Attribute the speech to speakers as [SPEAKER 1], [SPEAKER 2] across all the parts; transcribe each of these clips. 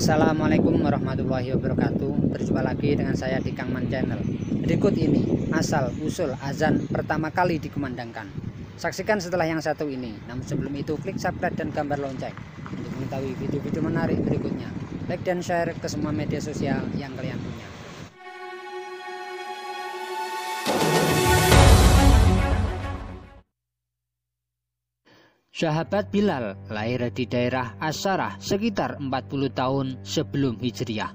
[SPEAKER 1] Assalamualaikum warahmatullahi wabarakatuh. Berjumpa lagi dengan saya di Kangman Channel. Berikut ini asal usul azan pertama kali dikumandangkan. Saksikan setelah yang satu ini. Namun sebelum itu klik subscribe dan gambar lonceng untuk mengetahui video-video menarik berikutnya. Like dan share ke semua media sosial yang kalian punya. Sahabat Bilal lahir di daerah Asyarah sekitar 40 tahun sebelum Hijriah.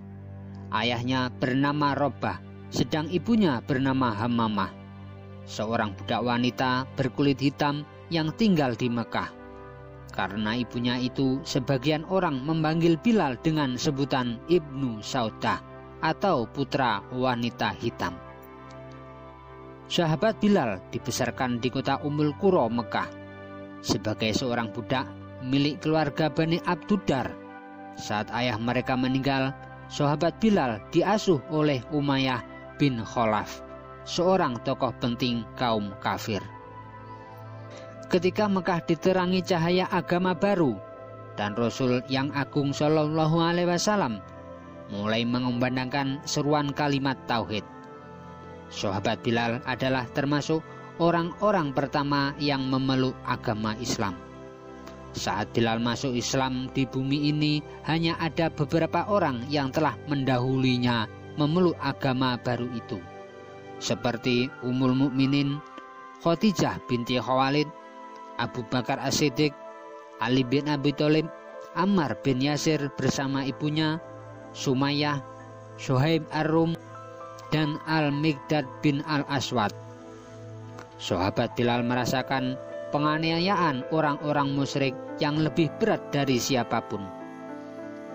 [SPEAKER 1] Ayahnya bernama Robah, sedang ibunya bernama Hammamah, seorang budak wanita berkulit hitam yang tinggal di Mekah. Karena ibunya itu, sebagian orang memanggil Bilal dengan sebutan Ibnu Saudah atau putra wanita hitam. Sahabat Bilal dibesarkan di kota Ummul Qura, Mekah. Sebagai seorang budak milik keluarga Bani Abduddar, saat ayah mereka meninggal, sahabat Bilal diasuh oleh Umayyah bin Khalaf, seorang tokoh penting kaum kafir. Ketika Mekah diterangi cahaya agama baru dan Rasul yang agung Shallallahu Alaihi Wasallam mulai mengumandangkan seruan kalimat tauhid, sahabat Bilal adalah termasuk orang-orang pertama yang memeluk agama Islam. Saat Bilal masuk Islam di bumi ini, hanya ada beberapa orang yang telah mendahulunya memeluk agama baru itu, seperti Ummul Mukminin Khadijah binti Khuwailid, Abu Bakar As-Siddiq, Ali bin Abi Thalib, Ammar bin Yasir bersama ibunya, Sumayyah, Suhaib Ar-Rum, dan Al-Miqdad bin Al-Aswad. Sahabat Bilal merasakan penganiayaan orang-orang musyrik yang lebih berat dari siapapun.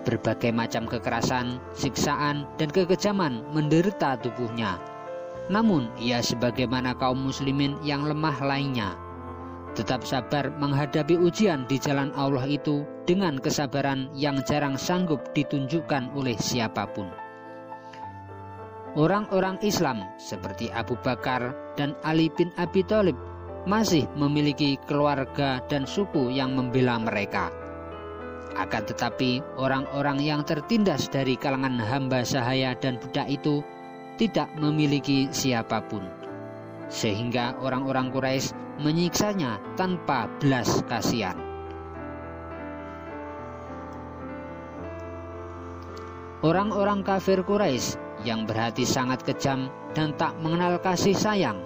[SPEAKER 1] Berbagai macam kekerasan, siksaan, dan kekejaman menderita tubuhnya. Namun ia sebagaimana kaum muslimin yang lemah lainnya, tetap sabar menghadapi ujian di jalan Allah itu dengan kesabaran yang jarang sanggup ditunjukkan oleh siapapun. Orang-orang Islam seperti Abu Bakar dan Ali bin Abi Thalib masih memiliki keluarga dan suku yang membela mereka. Akan tetapi orang-orang yang tertindas dari kalangan hamba sahaya dan budak itu tidak memiliki siapapun, sehingga orang-orang Quraisy menyiksanya tanpa belas kasihan. Orang-orang kafir Quraisy yang berhati sangat kejam dan tak mengenal kasih sayang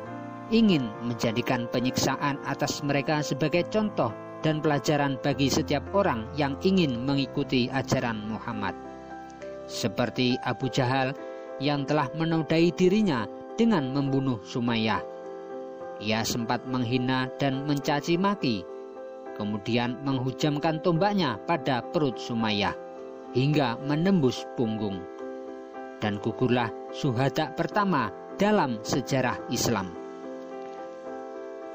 [SPEAKER 1] ingin menjadikan penyiksaan atas mereka sebagai contoh dan pelajaran bagi setiap orang yang ingin mengikuti ajaran Muhammad. Seperti Abu Jahal yang telah menodai dirinya dengan membunuh Sumayyah. Ia sempat menghina dan mencaci maki, kemudian menghujamkan tombaknya pada perut Sumayyah hingga menembus punggung. Dan gugurlah syuhada pertama dalam sejarah Islam.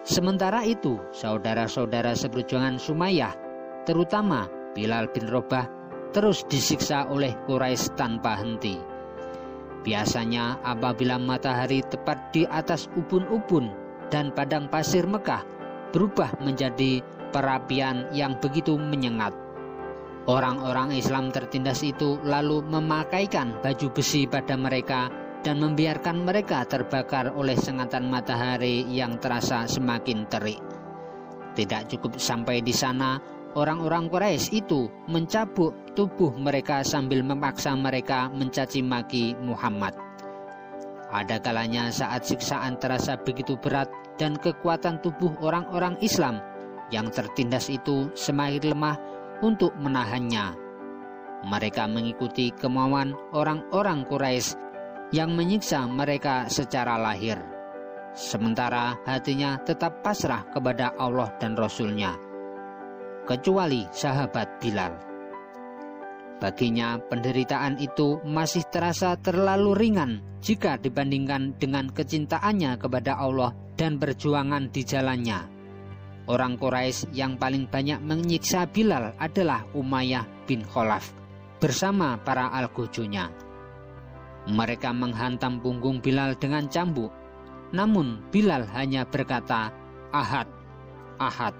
[SPEAKER 1] Sementara itu, saudara-saudara seperjuangan Sumayyah, terutama Bilal bin Rabah, terus disiksa oleh Quraisy tanpa henti. Biasanya apabila matahari tepat di atas ubun-ubun dan padang pasir Mekah berubah menjadi perapian yang begitu menyengat, orang-orang Islam tertindas itu lalu memakaikan baju besi pada mereka dan membiarkan mereka terbakar oleh sengatan matahari yang terasa semakin terik. Tidak cukup sampai di sana, orang-orang Quraisy itu mencabuk tubuh mereka sambil memaksa mereka mencaci maki Muhammad. Ada kalanya saat siksaan terasa begitu berat dan kekuatan tubuh orang-orang Islam yang tertindas itu semakin lemah untuk menahannya, mereka mengikuti kemauan orang-orang Quraisy yang menyiksa mereka secara lahir, sementara hatinya tetap pasrah kepada Allah dan Rasul-Nya, kecuali sahabat Bilal. Baginya penderitaan itu masih terasa terlalu ringan jika dibandingkan dengan kecintaannya kepada Allah dan perjuangan di jalannya. Orang Quraisy yang paling banyak menyiksa Bilal adalah Umayyah bin Khalaf bersama para algojonya. Mereka menghantam punggung Bilal dengan cambuk, namun Bilal hanya berkata, "Ahad, Ahad."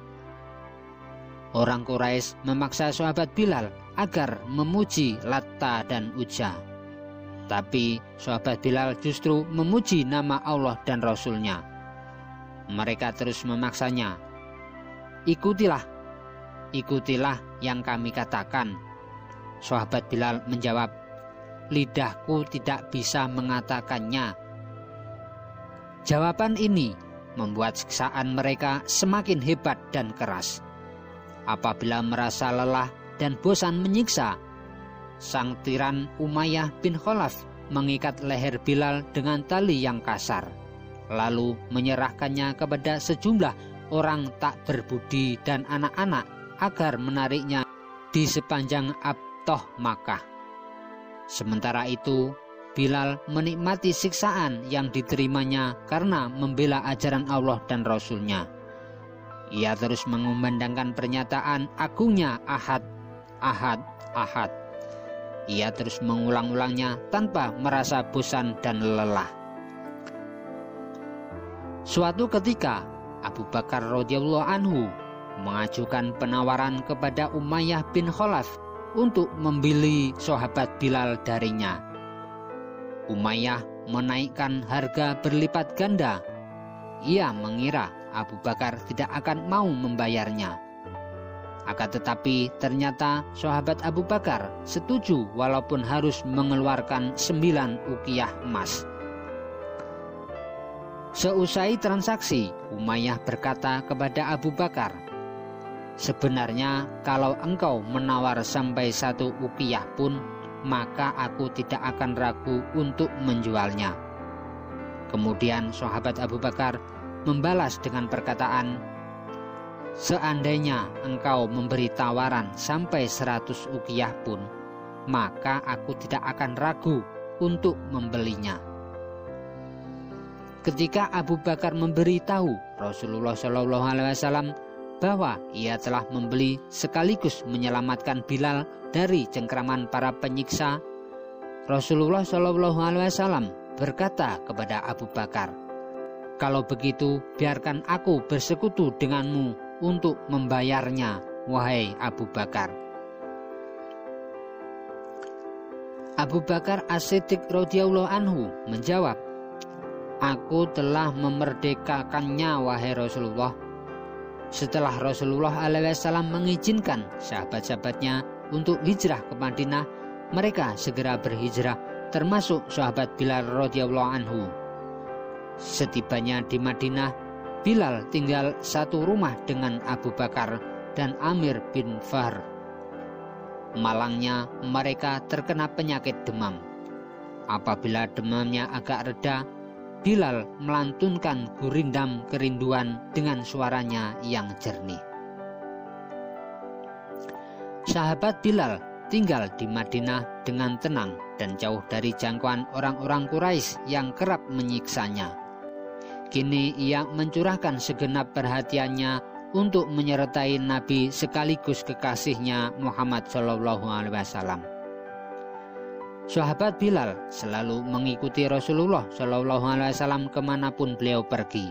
[SPEAKER 1] Orang Quraisy memaksa sahabat Bilal agar memuji Latta dan Uzza. Tapi sahabat Bilal justru memuji nama Allah dan Rasul-Nya. Mereka terus memaksanya, ikutilah yang kami katakan. Sahabat Bilal menjawab, lidahku tidak bisa mengatakannya. Jawaban ini membuat siksaan mereka semakin hebat dan keras. Apabila merasa lelah dan bosan menyiksa, sang tiran Umayyah bin Khalaf mengikat leher Bilal dengan tali yang kasar, lalu menyerahkannya kepada sejumlah orang tak berbudi dan anak-anak agar menariknya di sepanjang Abtoh Makkah. Sementara itu, Bilal menikmati siksaan yang diterimanya karena membela ajaran Allah dan Rasul-Nya. Ia terus mengumandangkan pernyataan agungnya Ahad, Ahad, Ahad. Ia terus mengulang-ulangnya tanpa merasa bosan dan lelah. Suatu ketika, Abu Bakar radhiyallahu anhu mengajukan penawaran kepada Umayyah bin Khalaf untuk membeli sahabat Bilal darinya. Umayyah menaikkan harga berlipat ganda. Ia mengira Abu Bakar tidak akan mau membayarnya. Akan tetapi ternyata sahabat Abu Bakar setuju walaupun harus mengeluarkan 9 uqiyah emas. Seusai transaksi, Umayyah berkata kepada Abu Bakar, sebenarnya kalau engkau menawar sampai 1 uqiyah pun, maka aku tidak akan ragu untuk menjualnya. Kemudian sahabat Abu Bakar membalas dengan perkataan, seandainya engkau memberi tawaran sampai 100 uqiyah pun, maka aku tidak akan ragu untuk membelinya. Ketika Abu Bakar memberitahu Rasulullah SAW bahwa ia telah membeli sekaligus menyelamatkan Bilal dari cengkraman para penyiksa, Rasulullah SAW berkata kepada Abu Bakar, kalau begitu biarkan aku bersekutu denganmu untuk membayarnya, wahai Abu Bakar. Abu Bakar As-Siddiq radhiyallahu anhu menjawab, aku telah memerdekakannya, wahai Rasulullah. Setelah Rasulullah SAW mengizinkan sahabat-sahabatnya untuk hijrah ke Madinah, mereka segera berhijrah, termasuk sahabat Bilal radhiyallahu anhu. Setibanya di Madinah, Bilal tinggal satu rumah dengan Abu Bakar dan Amir bin Fahr. Malangnya mereka terkena penyakit demam. Apabila demamnya agak reda, Bilal melantunkan gurindam kerinduan dengan suaranya yang jernih. Sahabat Bilal tinggal di Madinah dengan tenang dan jauh dari jangkauan orang-orang Quraisy yang kerap menyiksanya. Kini ia mencurahkan segenap perhatiannya untuk menyertai Nabi sekaligus kekasihnya Muhammad SAW. Sahabat Bilal selalu mengikuti Rasulullah SAW kemanapun beliau pergi,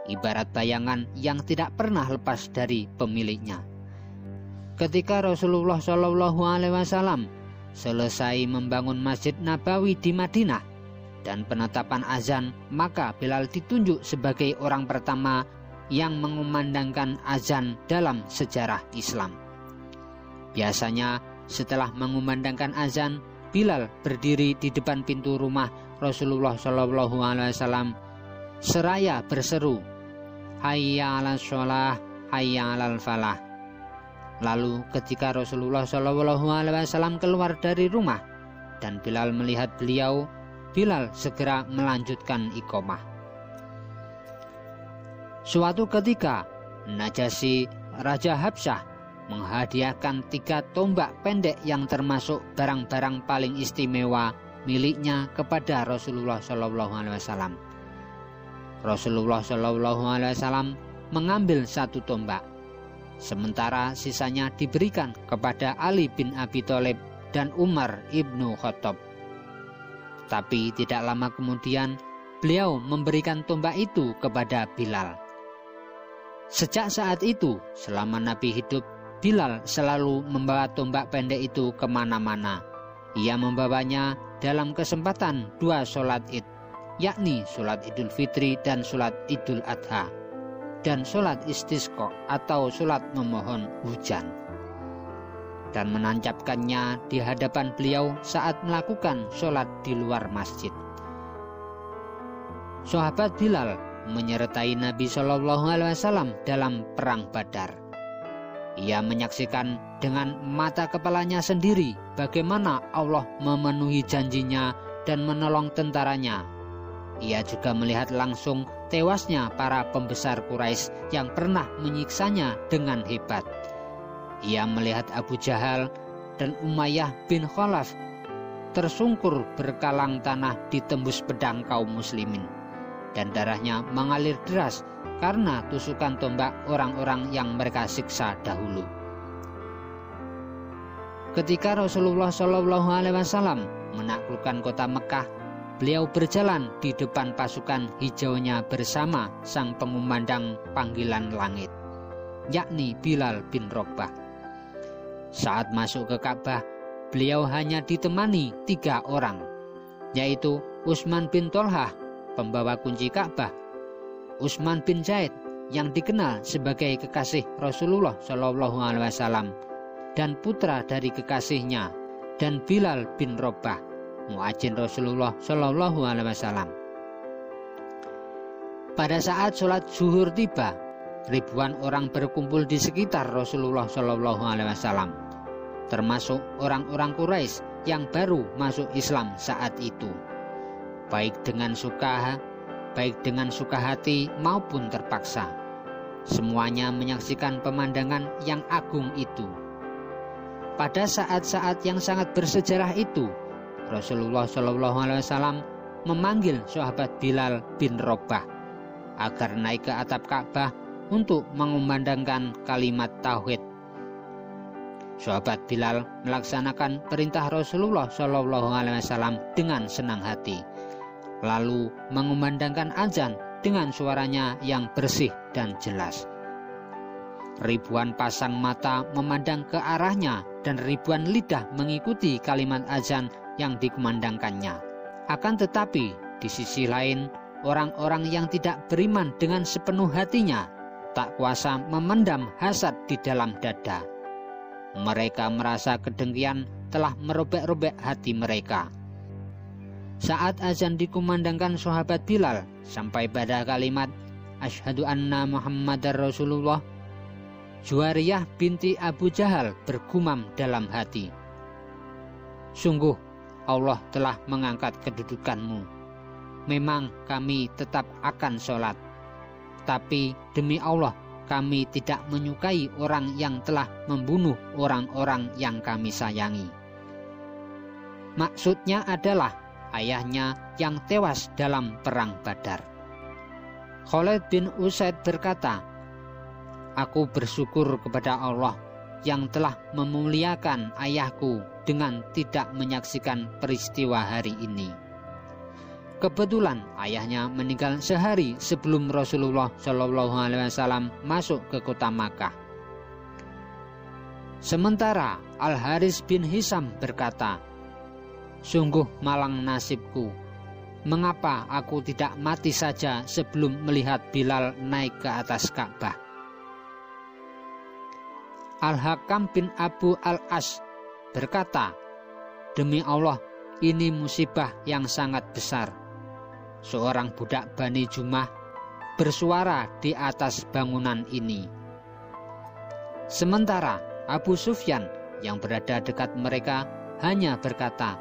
[SPEAKER 1] ibarat bayangan yang tidak pernah lepas dari pemiliknya. Ketika Rasulullah SAW selesai membangun Masjid Nabawi di Madinah dan penetapan azan, maka Bilal ditunjuk sebagai orang pertama yang mengumandangkan azan dalam sejarah Islam. Biasanya setelah mengumandangkan azan, Bilal berdiri di depan pintu rumah Rasulullah SAW seraya berseru, hayya 'alas shalah, hayya 'alal falah. Lalu ketika Rasulullah SAW keluar dari rumah dan Bilal melihat beliau, Bilal segera melanjutkan iqamah. Suatu ketika Najasyi Raja Habsyah menghadiahkan 3 tombak pendek yang termasuk barang-barang paling istimewa miliknya kepada Rasulullah SAW. Rasulullah SAW mengambil 1 tombak, sementara sisanya diberikan kepada Ali bin Abi Thalib dan Umar ibnu Khattab. Tapi tidak lama kemudian beliau memberikan tombak itu kepada Bilal. Sejak saat itu, selama Nabi hidup, Bilal selalu membawa tombak pendek itu kemana-mana. Ia membawanya dalam kesempatan 2 sholat id, yakni sholat Idul Fitri dan sholat Idul Adha, dan sholat istisqa atau sholat memohon hujan, dan menancapkannya di hadapan beliau saat melakukan sholat di luar masjid. Sahabat Bilal menyertai Nabi SAW dalam perang Badar. Ia menyaksikan dengan mata kepalanya sendiri bagaimana Allah memenuhi janjinya dan menolong tentaranya. Ia juga melihat langsung tewasnya para pembesar Quraisy yang pernah menyiksanya dengan hebat. Ia melihat Abu Jahal dan Umayyah bin Khalaf tersungkur berkalang tanah ditembus pedang kaum muslimin, dan darahnya mengalir deras karena tusukan tombak orang-orang yang mereka siksa dahulu. Ketika Rasulullah SAW menaklukkan kota Mekah, beliau berjalan di depan pasukan hijaunya bersama sang pengumandang panggilan langit, yakni Bilal bin Rabah. Saat masuk ke Ka'bah, beliau hanya ditemani 3 orang, yaitu Utsman bin Tolhah, pembawa kunci Ka'bah, Utsman bin Zaid yang dikenal sebagai kekasih Rasulullah SAW dan putra dari kekasihnya, dan Bilal bin Rabah, muadzin Rasulullah SAW. Pada saat sholat zuhur tiba, ribuan orang berkumpul di sekitar Rasulullah SAW, termasuk orang-orang Quraisy yang baru masuk Islam saat itu, baik dengan suka hati maupun terpaksa. Semuanya menyaksikan pemandangan yang agung itu. Pada saat-saat yang sangat bersejarah itu, Rasulullah SAW memanggil sahabat Bilal bin Rabah agar naik ke atap Ka'bah untuk mengumandangkan kalimat tauhid. Sahabat Bilal melaksanakan perintah Rasulullah SAW dengan senang hati, lalu mengumandangkan azan dengan suaranya yang bersih dan jelas. Ribuan pasang mata memandang ke arahnya dan ribuan lidah mengikuti kalimat azan yang dikumandangkannya. Akan tetapi di sisi lain, orang-orang yang tidak beriman dengan sepenuh hatinya tak kuasa memendam hasad di dalam dada. Mereka merasa kedengkian telah merobek-robek hati mereka. Saat azan dikumandangkan sahabat Bilal sampai pada kalimat Asyhadu anna Muhammadar Rasulullah, Juwariyah binti Abu Jahal bergumam dalam hati, sungguh Allah telah mengangkat kedudukanmu. Memang kami tetap akan sholat, tapi demi Allah kami tidak menyukai orang yang telah membunuh orang-orang yang kami sayangi. Maksudnya adalah ayahnya yang tewas dalam perang Badar. Khalid bin Usaid berkata, aku bersyukur kepada Allah yang telah memuliakan ayahku dengan tidak menyaksikan peristiwa hari ini. Kebetulan ayahnya meninggal sehari sebelum Rasulullah SAW masuk ke kota Makkah. Sementara Al-Haris bin Hisam berkata, sungguh malang nasibku, mengapa aku tidak mati saja sebelum melihat Bilal naik ke atas Ka'bah. Al-Hakam bin Abu Al-As berkata, demi Allah, ini musibah yang sangat besar. Seorang budak Bani Jumah bersuara di atas bangunan ini. Sementara Abu Sufyan yang berada dekat mereka hanya berkata,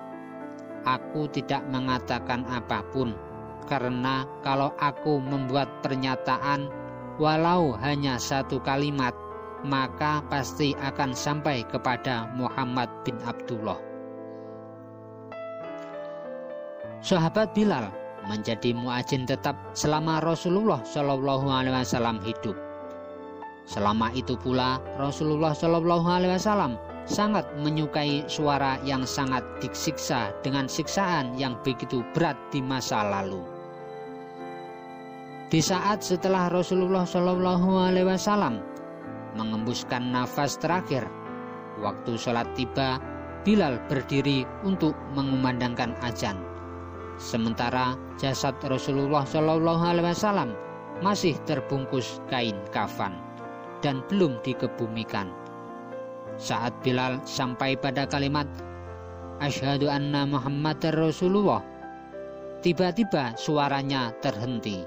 [SPEAKER 1] aku tidak mengatakan apapun, karena kalau aku membuat pernyataan walau hanya 1 kalimat, maka pasti akan sampai kepada Muhammad bin Abdullah. Sahabat Bilal menjadi muadzin tetap selama Rasulullah SAW hidup. Selama itu pula Rasulullah SAW sangat menyukai suara yang sangat disiksa dengan siksaan yang begitu berat di masa lalu. Di saat setelah Rasulullah SAW mengembuskan nafas terakhir. Waktu sholat tiba, Bilal berdiri untuk mengumandangkan azan. Sementara jasad Rasulullah SAW masih terbungkus kain kafan dan belum dikebumikan. Saat Bilal sampai pada kalimat Asyhadu anna Muhammadar Rasulullah, tiba-tiba suaranya terhenti.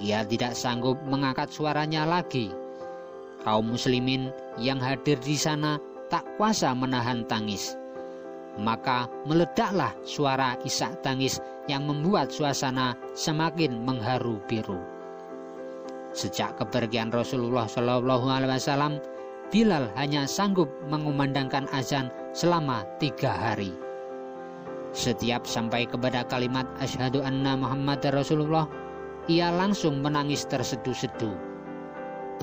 [SPEAKER 1] Ia tidak sanggup mengangkat suaranya lagi. Kaum muslimin yang hadir di sana tak kuasa menahan tangis. Maka meledaklah suara isak tangis yang membuat suasana semakin mengharu biru. Sejak kepergian Rasulullah SAW, Bilal hanya sanggup mengumandangkan azan selama 3 hari. Setiap sampai kepada kalimat Asyhadu anna Muhammadar Rasulullah, ia langsung menangis terseduh-seduh.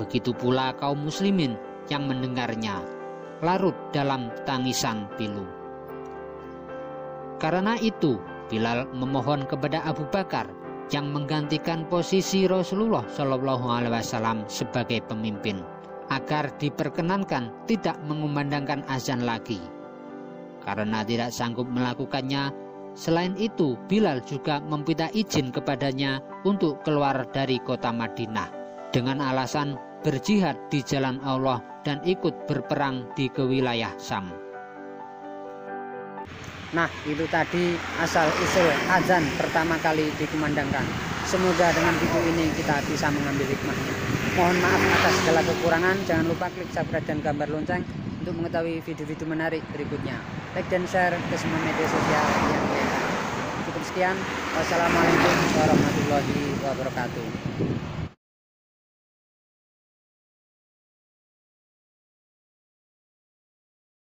[SPEAKER 1] Begitu pula kaum muslimin yang mendengarnya, larut dalam tangisan pilu. Karena itu, Bilal memohon kepada Abu Bakar yang menggantikan posisi Rasulullah SAW sebagai pemimpin, agar diperkenankan tidak mengumandangkan azan lagi. Karena tidak sanggup melakukannya, selain itu Bilal juga meminta izin kepadanya untuk keluar dari kota Madinah dengan alasan berjihad di jalan Allah dan ikut berperang di wilayah Syam.
[SPEAKER 2] Nah, itu tadi asal-usul azan pertama kali dikumandangkan. Semoga dengan video ini kita bisa mengambil hikmahnya. Mohon maaf atas segala kekurangan. Jangan lupa klik subscribe dan gambar lonceng untuk mengetahui video-video menarik berikutnya. Like dan share ke semua media sosial yang lain. Cukup sekian. Wassalamualaikum warahmatullahi wabarakatuh.